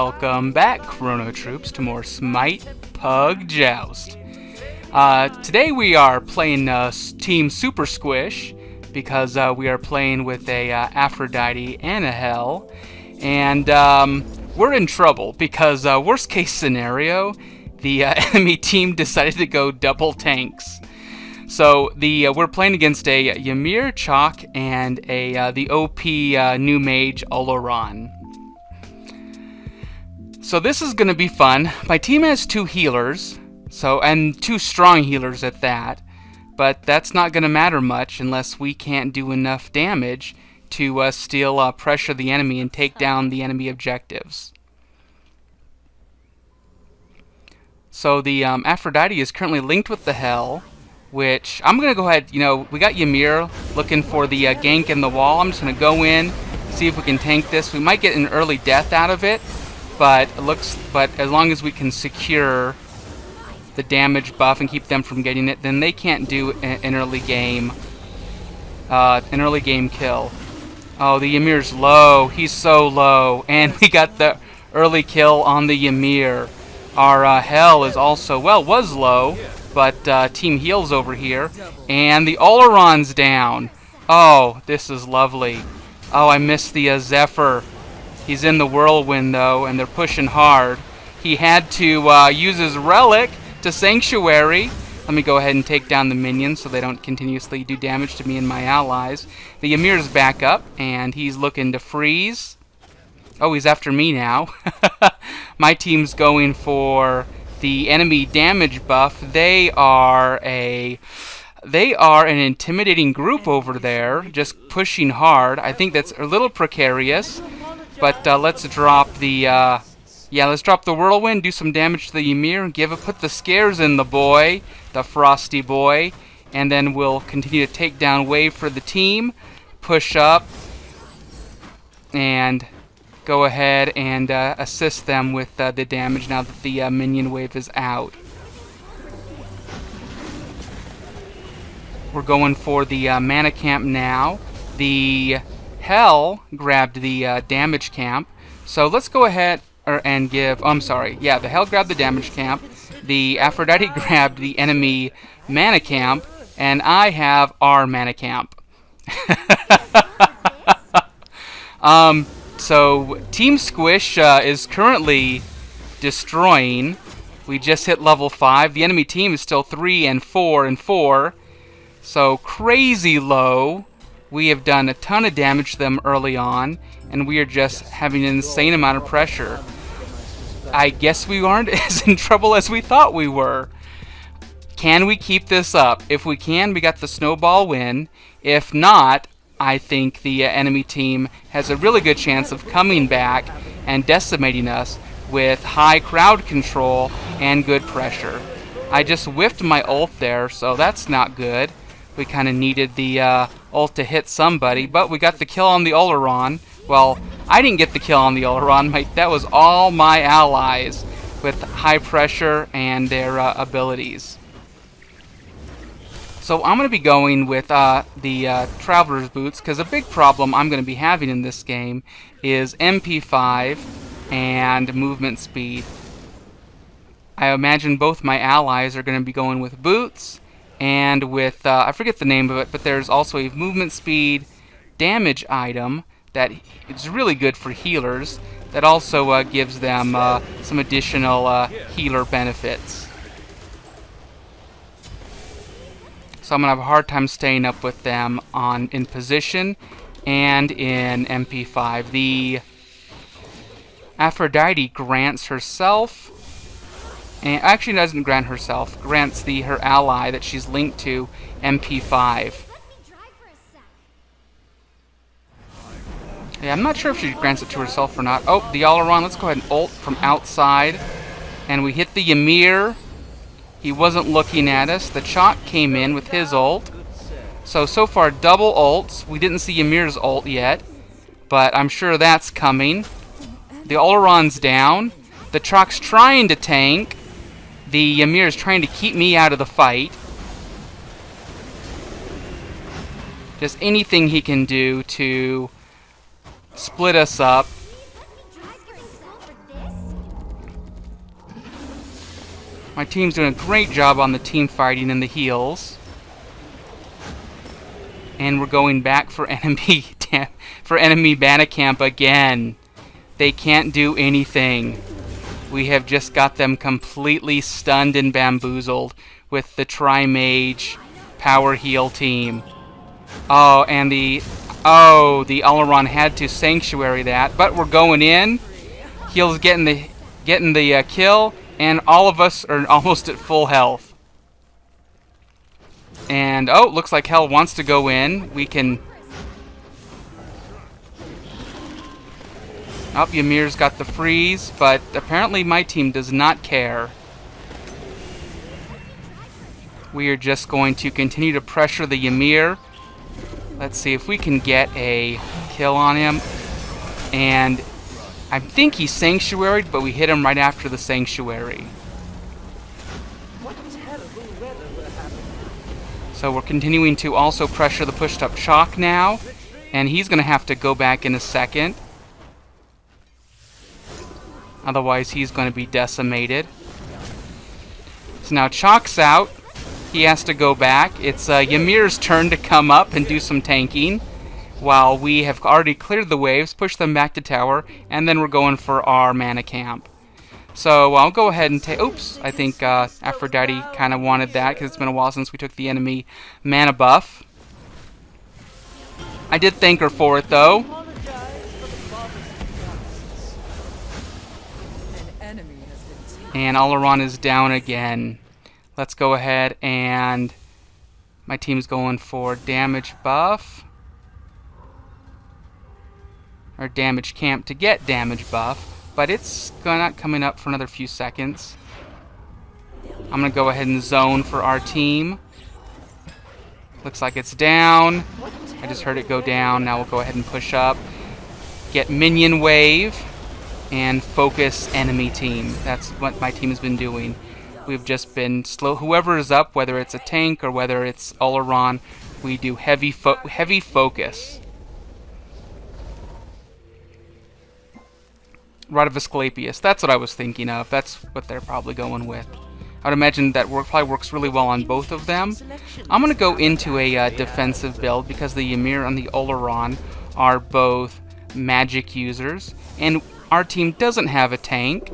Welcome back, Chrono Troops, to more Smite Pug Joust. Today we are playing Team Super Squish because we are playing with a Aphrodite and a Hell, and we're in trouble because worst case scenario, the enemy team decided to go double tanks. So we're playing against a Ymir, Chalk, and the OP new mage Oloran. So this is going to be fun. My team has 2 healers, and 2 strong healers at that. But that's not going to matter much unless we can't do enough damage to still pressure the enemy and take down the enemy objectives. So the Aphrodite is currently linked with the Hell, which I'm going to go ahead, we got Ymir looking for the gank in the wall. I'm just going to go in, see if we can tank this. We might get an early death out of it, but as long as we can secure the damage buff and keep them from getting it, then they can't do an early game kill. Oh, the Ymir's low. He's so low, and we got the early kill on the Ymir. Our Hell is also, was low, but Team Heal's over here, and the Oloran's down. Oh, this is lovely. Oh, I missed the Zephyr. He's in the whirlwind, though, and they're pushing hard. He had to use his relic to Sanctuary. Let me go ahead and take down the minions so they don't continuously do damage to me and my allies. The Ymir's back up, and he's looking to freeze. Oh, he's after me now. My team's going for the enemy damage buff. They are an intimidating group over there, just pushing hard. I think that's a little precarious. But let's drop the whirlwind, do some damage to the Ymir, put the scares in the boy, the frosty boy, and then we'll continue to take down wave for the team, push up, and go ahead and assist them with the damage now that the minion wave is out. We're going for the mana camp now. The Hell grabbed the damage camp, so let's go ahead and give. The Hell grabbed the damage camp. The Aphrodite grabbed the enemy mana camp, and I have our mana camp. So Team Squish is currently destroying. We just hit level 5. The enemy team is still 3 and 4 and 4, so crazy low. We have done a ton of damage to them early on, and we are just having an insane amount of pressure. I guess we aren't as in trouble as we thought we were. Can we keep this up? If we can, we got the snowball win. If not, I think the enemy team has a really good chance of coming back and decimating us with high crowd control and good pressure. I just whiffed my ult there, so that's not good. We kind of needed the ult to hit somebody, but we got the kill on the Oloran. Well, I didn't get the kill on the Oloran. That was all my allies with high pressure and their abilities. So I'm going to be going with the Traveler's Boots, because a big problem I'm going to be having in this game is MP5 and movement speed. I imagine both my allies are going to be going with boots, and with, I forget the name of it, but there's also a movement speed damage item that is really good for healers, that also gives them some additional healer benefits. So I'm going to have a hard time staying up with them in position and in MP5. The Aphrodite grants herself, and actually doesn't grant herself, grants her ally that she's linked to MP5. Yeah, I'm not sure if she grants it to herself or not. Oh, the Oloran, let's go ahead and ult from outside. And we hit the Ymir. He wasn't looking at us. The Chalk came in with his ult. So far, double ults. We didn't see Ymir's ult yet, but I'm sure that's coming. The Oloran's down. The Chalk's trying to tank. The Ymir is trying to keep me out of the fight. Just anything he can do to split us up. My team's doing a great job on the team fighting and the heals. And we're going back for enemy mana camp again. They can't do anything. We have just got them completely stunned and bamboozled with the Tri-Mage power heal team. Oh, and the Alaron had to sanctuary that, but we're going in. Heal's getting the kill, and all of us are almost at full health. And oh, looks like Hell wants to go in. We can. Oh, Ymir's got the freeze, but apparently my team does not care. We are just going to continue to pressure the Ymir. Let's see if we can get a kill on him. And I think he's sanctuaried, but we hit him right after the sanctuary. So we're continuing to also pressure the pushed up Chalk now. And he's going to have to go back in a second. Otherwise, he's going to be decimated. So now Chalk's out. He has to go back. It's Ymir's turn to come up and do some tanking. While we have already cleared the waves, pushed them back to tower, and then we're going for our mana camp. So I'll go ahead and take... Oops, I think Aphrodite kind of wanted that because it's been a while since we took the enemy mana buff. I did thank her for it, though. And Alaron is down again. Let's go ahead and... My team's going for damage buff. Or damage camp to get damage buff. But it's not coming up for another few seconds. I'm going to go ahead and zone for our team. Looks like it's down. I just heard it go down. Now we'll go ahead and push up. Get minion wave. And focus enemy team. That's what my team has been doing. We've just been slow. Whoever is up, whether it's a tank or whether it's Alaron, we do heavy focus. Rod of Asclepius. That's what I was thinking of. That's what they're probably going with. I would imagine that probably works really well on both of them. I'm going to go into a defensive build because the Ymir and the Alaron are both magic users. And our team doesn't have a tank.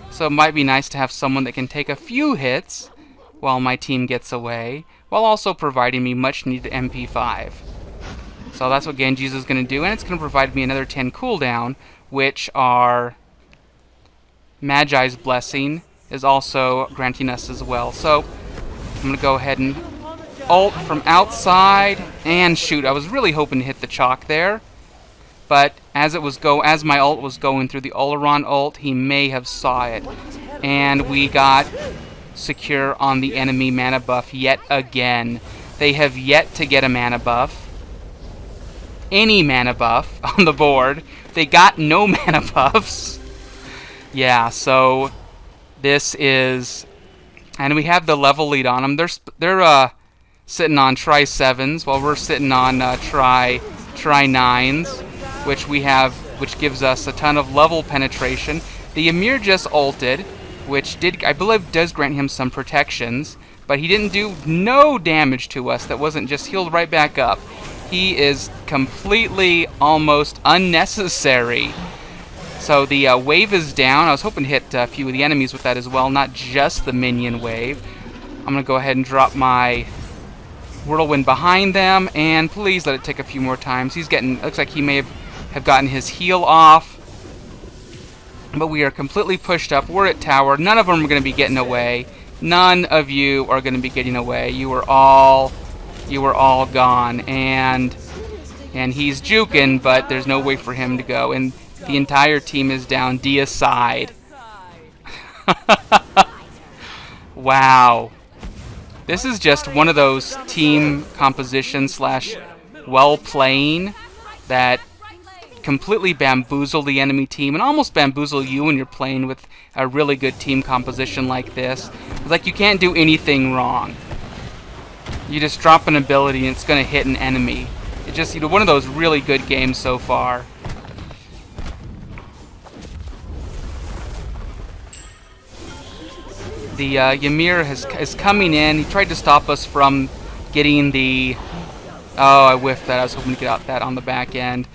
So it might be nice to have someone that can take a few hits while my team gets away, while also providing me much needed MP5. So that's what Genji's is going to do, and it's going to provide me another 10 cooldown, which our Magi's Blessing is also granting us as well. So I'm going to go ahead and ult from outside, and shoot, I was really hoping to hit the Chalk there. But as my ult was going through the Alaron ult, he may have saw it. And we got secure on the enemy mana buff yet again. They have yet to get a mana buff. Any mana buff on the board. They got no mana buffs. Yeah, so this is... And we have the level lead on them. They're sitting on Tri 7s while we're sitting on Tri 9s. Which gives us a ton of level penetration. The Ymir just ulted, which I believe does grant him some protections, but he didn't do no damage to us. That wasn't just healed right back up. He is completely almost unnecessary. So the wave is down. I was hoping to hit a few of the enemies with that as well, not just the minion wave. I'm going to go ahead and drop my whirlwind behind them, and please let it take a few more times. Looks like he may have gotten his heal off. But we are completely pushed up. We're at tower. None of them are going to be getting away. None of you are going to be getting away. You were all gone. And he's juking, but there's no way for him to go. And the entire team is down. Dia side. Wow. This is just one of those team composition / well playing that completely bamboozle the enemy team and almost bamboozle you when you're playing with a really good team composition like this. It's like you can't do anything wrong. You just drop an ability and it's going to hit an enemy. It's just one of those really good games so far. The Ymir is coming in. He tried to stop us from getting the... Oh, I whiffed that. I was hoping to get out that on the back end.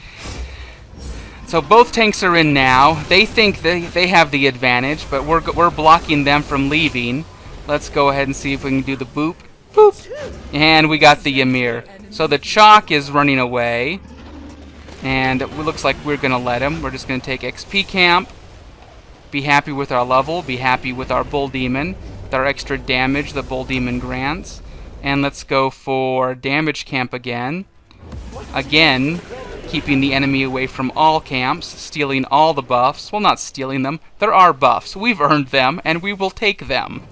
So both tanks are in now. They think they have the advantage, but we're blocking them from leaving. Let's go ahead and see if we can do the boop. Boop! And we got the Ymir. So the Chalk is running away. And it looks like we're going to let him. We're just going to take XP camp. Be happy with our level. Be happy with our Bull Demon. With our extra damage the Bull Demon grants. And let's go for damage camp again. Again, keeping the enemy away from all camps. Stealing all the buffs. Well, not stealing them. There are buffs. We've earned them, and we will take them.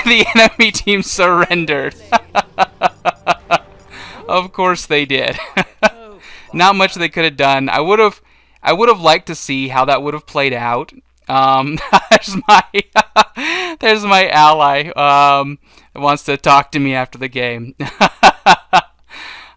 The enemy team surrendered. Of course they did. Not much they could have done. I would have liked to see how that would have played out. There's my ally. Wants to talk to me after the game.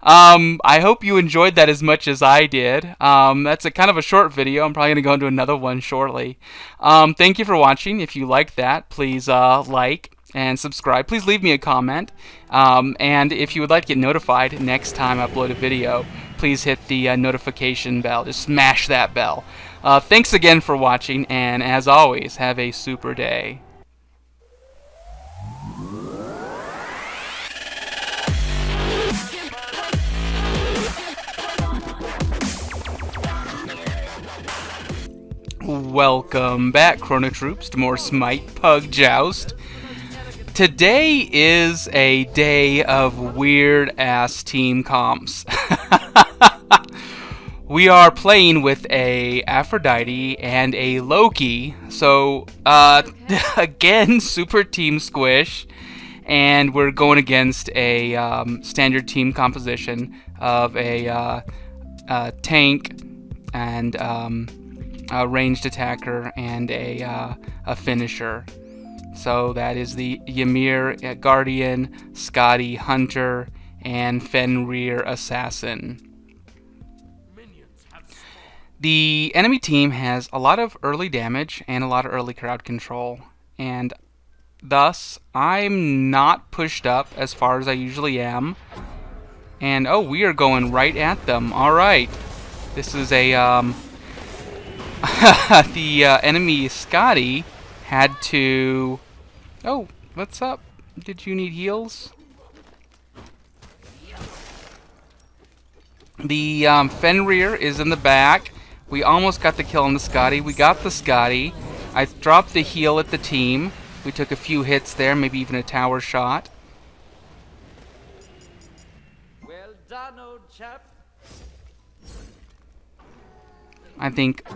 I hope you enjoyed that as much as I did. That's a kind of a short video. I'm probably going to go into another one shortly. Thank you for watching. If you liked that, please like and subscribe. Please leave me a comment. And if you would like to get notified next time I upload a video, please hit the notification bell. Just smash that bell. Thanks again for watching, and as always, have a super day. Welcome back, Chrono Troops, to more Smite Pug Joust. Today is a day of weird-ass team comps. We are playing with a Aphrodite and a Loki, so again, Super Team Squish, and we're going against a standard team composition of a tank and a ranged attacker and a finisher. So that is the Ymir Guardian, Scotty Hunter, and Fenrir Assassin. The enemy team has a lot of early damage and a lot of early crowd control, and thus I'm not pushed up as far as I usually am. And oh, we are going right at them. Alright. This is a the enemy Scotty had to... Oh, what's up? Did you need heals? The Fenrir is in the back. We almost got the kill on the Scotty. We got the Scotty. I dropped the heal at the team. We took a few hits there, maybe even a tower shot. Well done, old chap. I think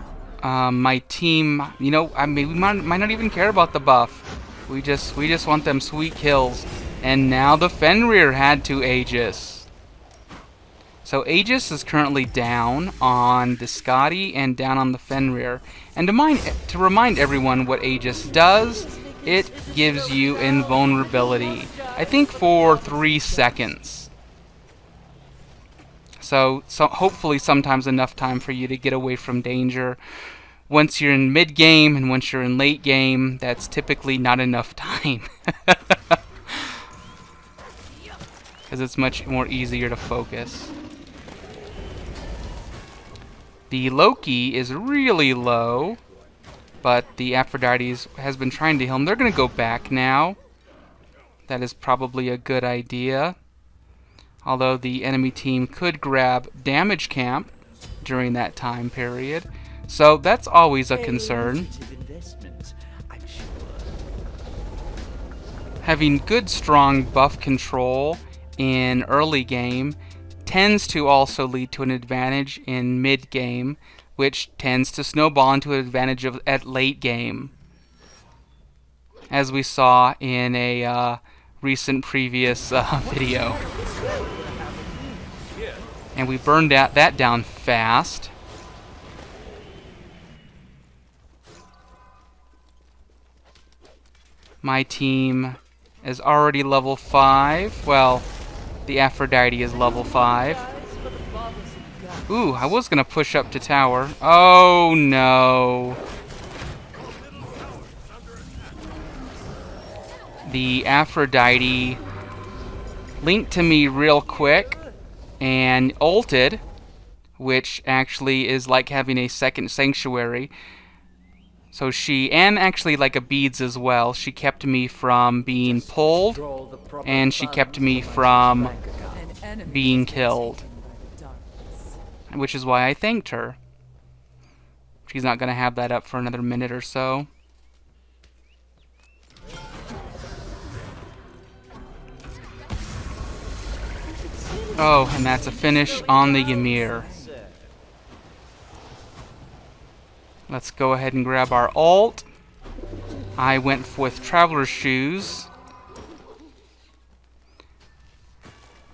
my team, you know, I mean, we might not even care about the buff. We just want them sweet kills. And now the Fenrir had to Aegis. So Aegis is currently down on the Scotty and down on the Fenrir. And to remind everyone what Aegis does, it gives you invulnerability. I think for 3 seconds. So hopefully sometimes enough time for you to get away from danger. Once you're in mid-game and once you're in late game, that's typically not enough time. Because it's much more easier to focus. The Loki is really low, but the Aphrodite has been trying to heal him. They're going to go back now. That is probably a good idea. Although the enemy team could grab damage camp during that time period. So that's always a concern. Having good, strong buff control in early game tends to also lead to an advantage in mid game, which tends to snowball into an advantage at late game, as we saw in a recent previous video. And we burned that down fast. My team is already level 5. Well, the Aphrodite is level 5. Ooh, I was gonna push up to tower. Oh no. the Aphrodite linked to me real quick and ulted, which actually is like having a second sanctuary. So she, and actually like a beads as well, she kept me from being pulled, and she kept me from being killed, which is why I thanked her. She's not going to have that up for another minute or so. Oh, and that's a finish on the Ymir. Let's go ahead and grab our ult. I went with Traveler's Shoes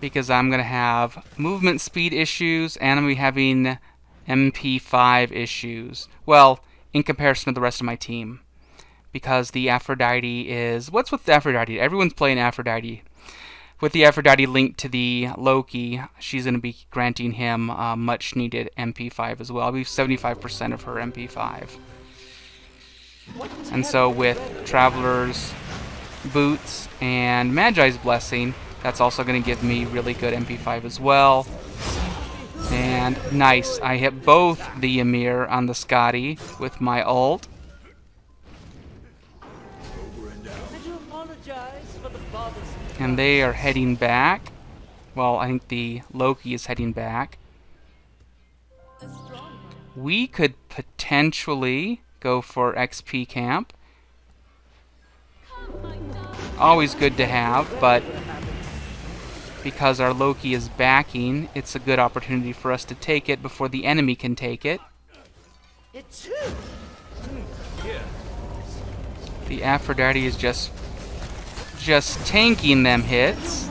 because I'm going to have movement speed issues and I'm going to be having MP5 issues. Well, in comparison to the rest of my team. Because the Aphrodite is... What's with the Aphrodite? Everyone's playing Aphrodite. With the Aphrodite linked to the Loki, she's going to be granting him much needed MP5 as well. I believe 75% of her MP5. And so with Traveler's Boots and Magi's Blessing, that's also going to give me really good MP5 as well. And nice, I hit both the Ymir on the Scotty with my ult. And they are heading back. Well, I think the Loki is heading back. We could potentially go for XP camp. Always good to have, but because our Loki is backing, it's a good opportunity for us to take it before the enemy can take it. The Aphrodite is just tanking them hits.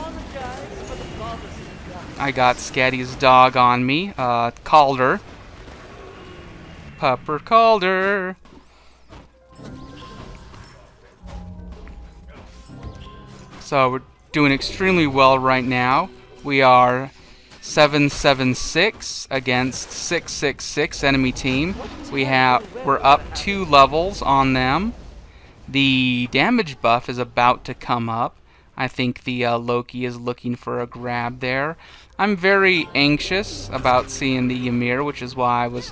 I got Scatty's dog on me. Calder. Pupper Calder. So we're doing extremely well right now. We are 776 against 666 enemy team. We're up 2 levels on them. The damage buff is about to come up. I think the Loki is looking for a grab there. I'm very anxious about seeing the Ymir, which is why I was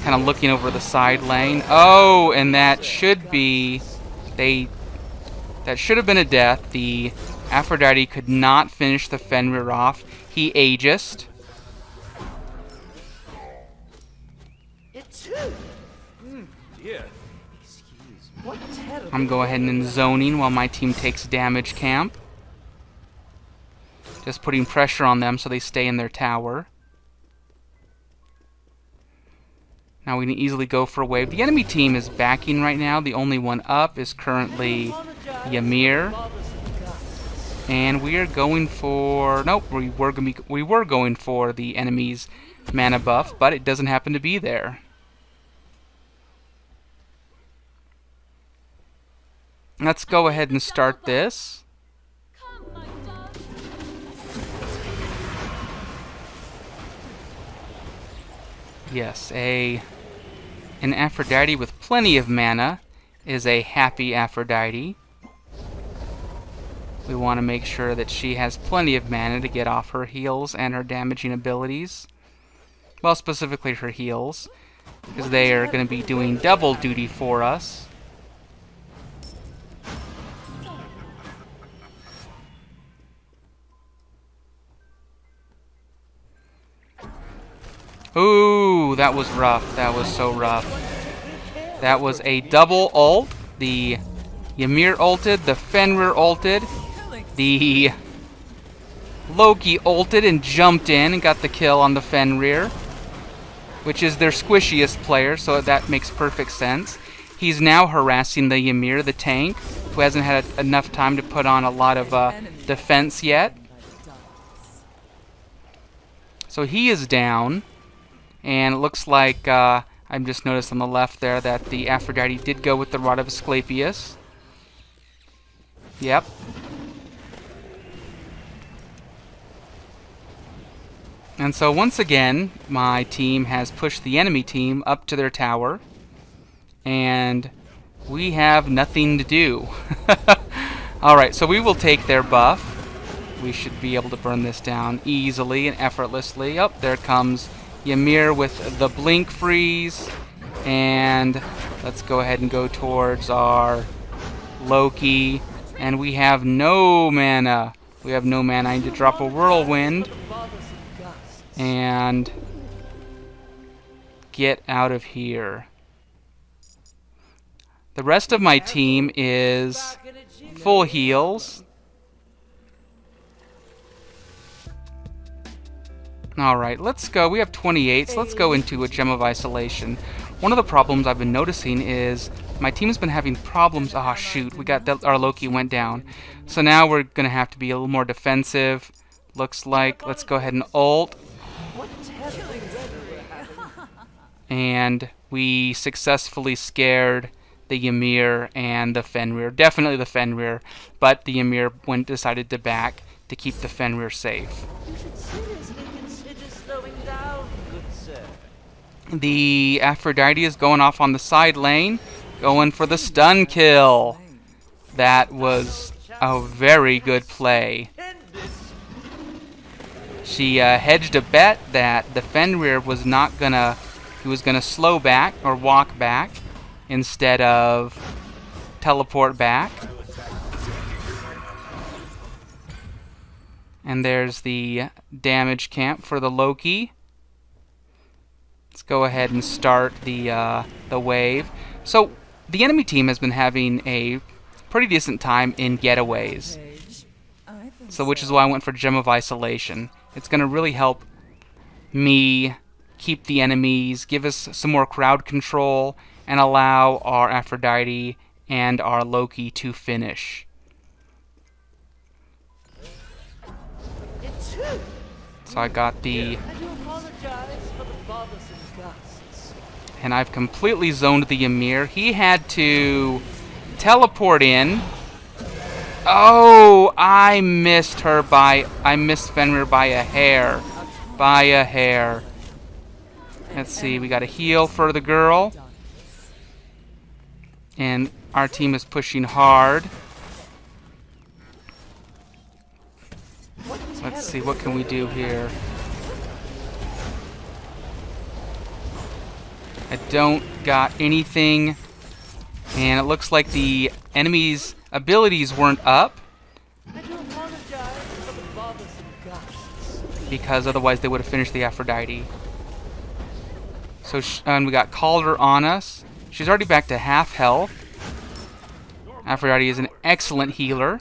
kind of looking over the side lane. Oh, and that should be... That should have been a death. The Aphrodite could not finish the Fenrir off. He Aegist. I'm going ahead and zoning while my team takes damage camp. Just putting pressure on them so they stay in their tower. Now we can easily go for a wave. The enemy team is backing right now. The only one up is currently Ymir. And we are going for... Nope, we were going for the enemy's mana buff, but it doesn't happen to be there. Let's go ahead and start this. Yes, an Aphrodite with plenty of mana is a happy Aphrodite. We want to make sure that she has plenty of mana to get off her heals and her damaging abilities. Well, specifically her heals, because they are going to be doing double duty for us. Ooh, that was rough. That was so rough. That was a double ult. The Ymir ulted, the Fenrir ulted, the Loki ulted and jumped in and got the kill on the Fenrir, which is their squishiest player, so that makes perfect sense. He's now harassing the Ymir, the tank, who hasn't had enough time to put on a lot of defense yet. So he is down. And it looks like, I've just noticed on the left there that the Aphrodite did go with the Rod of Asclepius. Yep. And so once again, my team has pushed the enemy team up to their tower. And we have nothing to do. Alright, so we will take their buff. We should be able to burn this down easily and effortlessly. Oh, there comes Ymir with the blink freeze. And let's go ahead and go towards our Loki. And we have no mana. We have no mana. I need to drop a whirlwind and get out of here. The rest of my team is full heals. Alright, let's go. We have 28, so let's go into a Gem of Isolation. One of the problems I've been noticing is my team's been having problems. Ah, shoot, we got our Loki went down. So now we're going to have to be a little more defensive. Looks like, let's go ahead and ult. And we successfully scared the Ymir and the Fenrir. Definitely the Fenrir, but the Ymir decided to back to keep the Fenrir safe. The Aphrodite is going off on the side lane, going for the stun kill. That was a very good play. She hedged a bet that the Fenrir was not gonna, he was gonna slow back or walk back instead of teleport back. And there's the damage camp for the Loki. Let's go ahead and start the wave. So the enemy team has been having a pretty decent time in getaways. So which is why I went for Gem of Isolation. It's going to really help me keep the enemies, give us some more crowd control, and allow our Aphrodite and our Loki to finish. So I got the... And I've completely zoned the Ymir. He had to teleport in. Oh, I missed Fenrir by a hair. By a hair. Let's see, we got a heal for the girl. And our team is pushing hard. Let's see, what can we do here? I don't got anything. And it looks like the enemy's abilities weren't up. Because otherwise they would have finished the Aphrodite. So and we got Calder on us. She's already back to half health. Aphrodite is an excellent healer.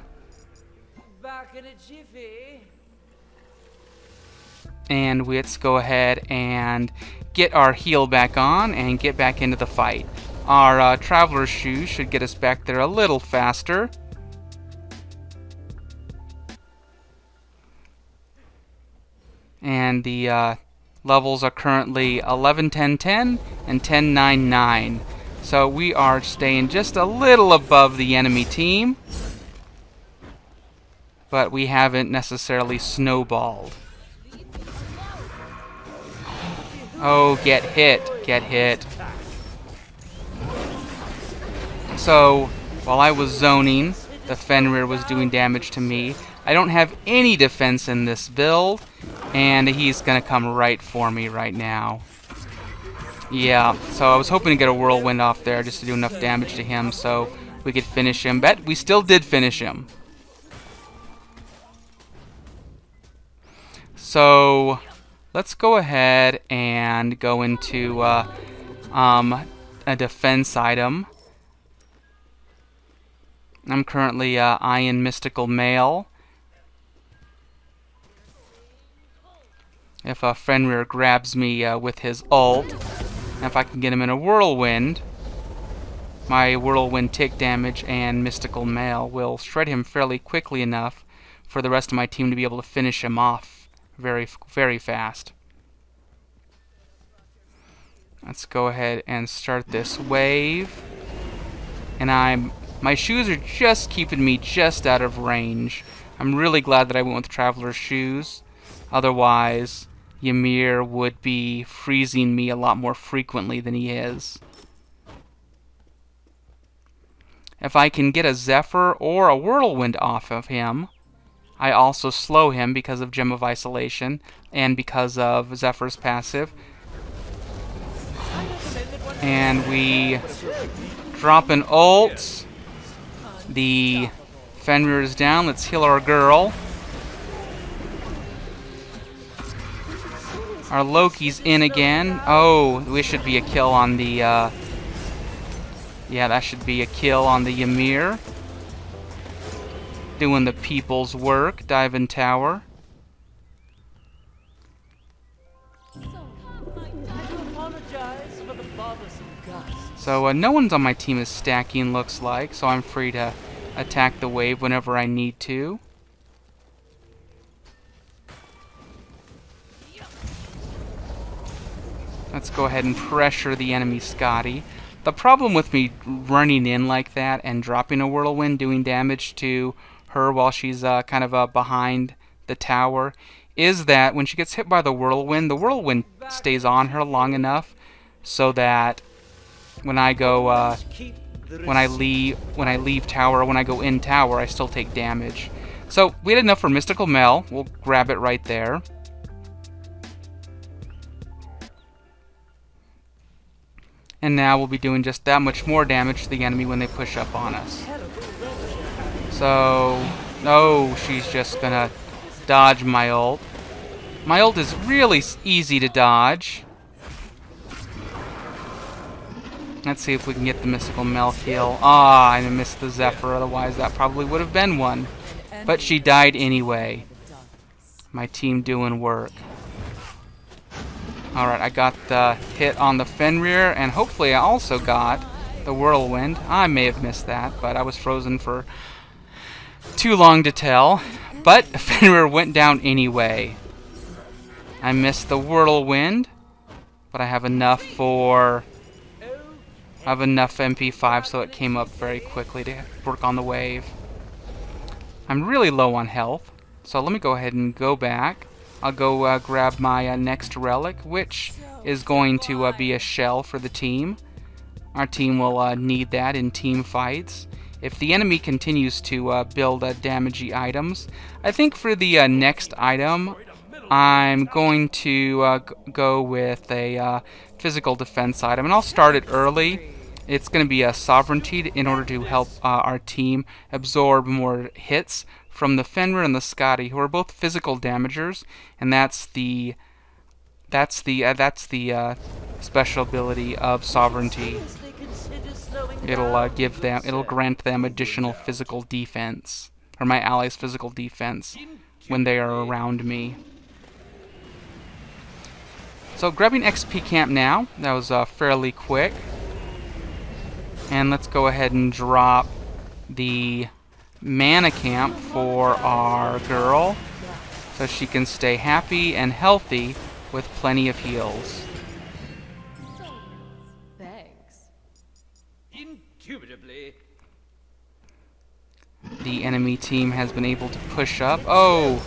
And let's go ahead and get our heal back on and get back into the fight. Our Traveler's Shoes should get us back there a little faster. And the levels are currently 11, 10, 10 and 10, 9, 9. So we are staying just a little above the enemy team. But we haven't necessarily snowballed. Oh, get hit. Get hit. So, while I was zoning, the Fenrir was doing damage to me. I don't have any defense in this build, and he's going to come right for me right now. Yeah, so I was hoping to get a whirlwind off there just to do enough damage to him so we could finish him. But we still did finish him. So let's go ahead and go into a defense item. I'm currently Iron Mystical Male. If Fenrir grabs me with his ult, and if I can get him in a whirlwind, my whirlwind tick damage and Mystical Male will shred him fairly quickly enough for the rest of my team to be able to finish him off very, very fast. Let's go ahead and start this wave. And my shoes are just keeping me just out of range. I'm really glad that I went with Traveler's Shoes. Otherwise, Ymir would be freezing me a lot more frequently than he is. If I can get a Zephyr or a Whirlwind off of him, I also slow him because of Gem of Isolation and because of Zephyr's passive. And we drop an ult. The Fenrir is down. Let's heal our girl. Our Loki's in again. Oh, we should be a kill on the... yeah, that should be a kill on the Ymir. Doing the people's work. Dive in tower. So no one's on my team is stacking, looks like, so I'm free to attack the wave whenever I need to. Let's go ahead and pressure the enemy Scotty. The problem with me running in like that and dropping a Whirlwind, doing damage to her while she's kind of behind the tower, is that when she gets hit by the Whirlwind stays on her long enough so that when I go, when I leave tower, when I go in tower, I still take damage. So we had enough for Mystical Mel. We'll grab it right there. And now we'll be doing just that much more damage to the enemy when they push up on us. So, no, she's just gonna dodge my ult. My ult is really easy to dodge. Let's see if we can get the Mystical Mel kill. Ah, I missed the Zephyr, otherwise that probably would have been one. But she died anyway. My team doing work. Alright, I got the hit on the Fenrir, and hopefully I also got the Whirlwind. I may have missed that, but I was frozen for too long to tell. But Fenrir went down anyway. I missed the Whirlwind, but I have enough for... I have enough MP5 so it came up very quickly to work on the wave. I'm really low on health, so let me go ahead and go back. I'll go grab my next relic, which is going to be a shell for the team. Our team will need that in team fights. If the enemy continues to build damagey items, I think for the next item, I'm going to go with a physical defense item, and I'll start it early. It's going to be a Sovereignty in order to help our team absorb more hits from the Fenrir and the Scotty, who are both physical damagers, and that's the special ability of Sovereignty. It'll grant them additional physical defense, or my allies' physical defense, when they are around me. So grabbing XP camp now. That was fairly quick, and let's go ahead and drop the mana camp for our girl so she can stay happy and healthy with plenty of heals. Thanks. Indubitably. The enemy team has been able to push up. Oh!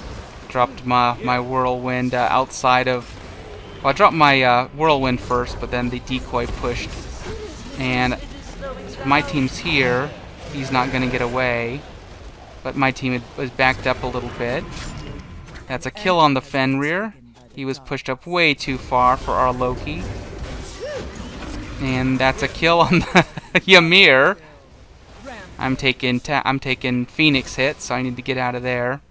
Dropped my Whirlwind outside of... Well, I dropped my Whirlwind first, but then the decoy pushed. And my team's here. He's not going to get away. But my team was backed up a little bit. That's a kill on the Fenrir. He was pushed up way too far for our Loki. And that's a kill on the Ymir. I'm taking Phoenix hits, so I need to get out of there.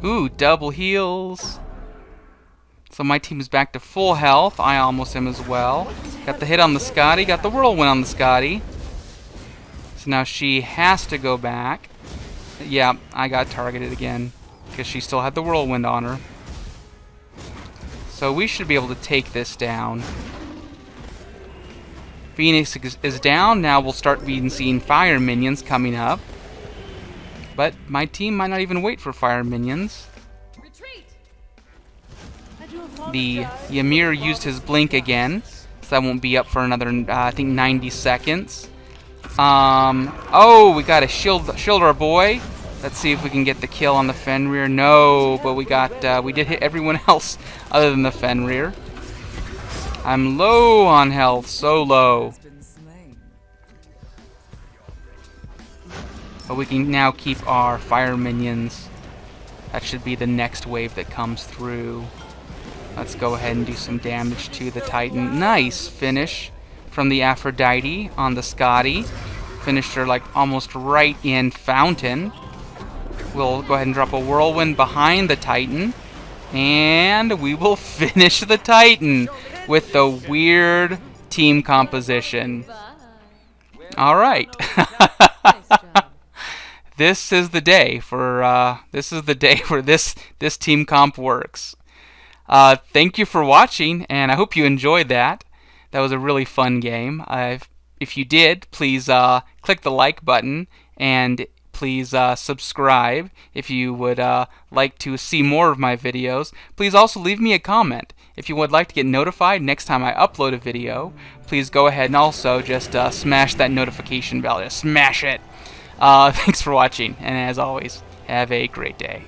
Ooh, double heals. So my team is back to full health. I almost am as well. Got the hit on the Scotty. Got the Whirlwind on the Scotty. So now she has to go back. Yeah, I got targeted again because she still had the Whirlwind on her. So we should be able to take this down. Phoenix is down. Now we'll start seeing fire minions coming up. But my team might not even wait for fire minions. The Ymir used his blink again, so that won't be up for another, I think, 90 seconds. Oh, we got to shield our boy. Let's see if we can get the kill on the Fenrir. No, but we did hit everyone else other than the Fenrir. I'm low on health, so low. But we can now keep our fire minions. That should be the next wave that comes through. Let's go ahead and do some damage to the Titan. Nice finish from the Aphrodite on the Scotty. Finished her like almost right in Fountain. We'll go ahead and drop a Whirlwind behind the Titan. And we will finish the Titan with the weird team composition. Alright. This is the day for this team comp works. Thank you for watching, and I hope you enjoyed that. That was a really fun game. If you did, please click the like button, and please subscribe if you would like to see more of my videos. Please also leave me a comment. If you would like to get notified next time I upload a video, please go ahead and also just smash that notification bell. Just smash it. Thanks for watching, and as always, have a great day.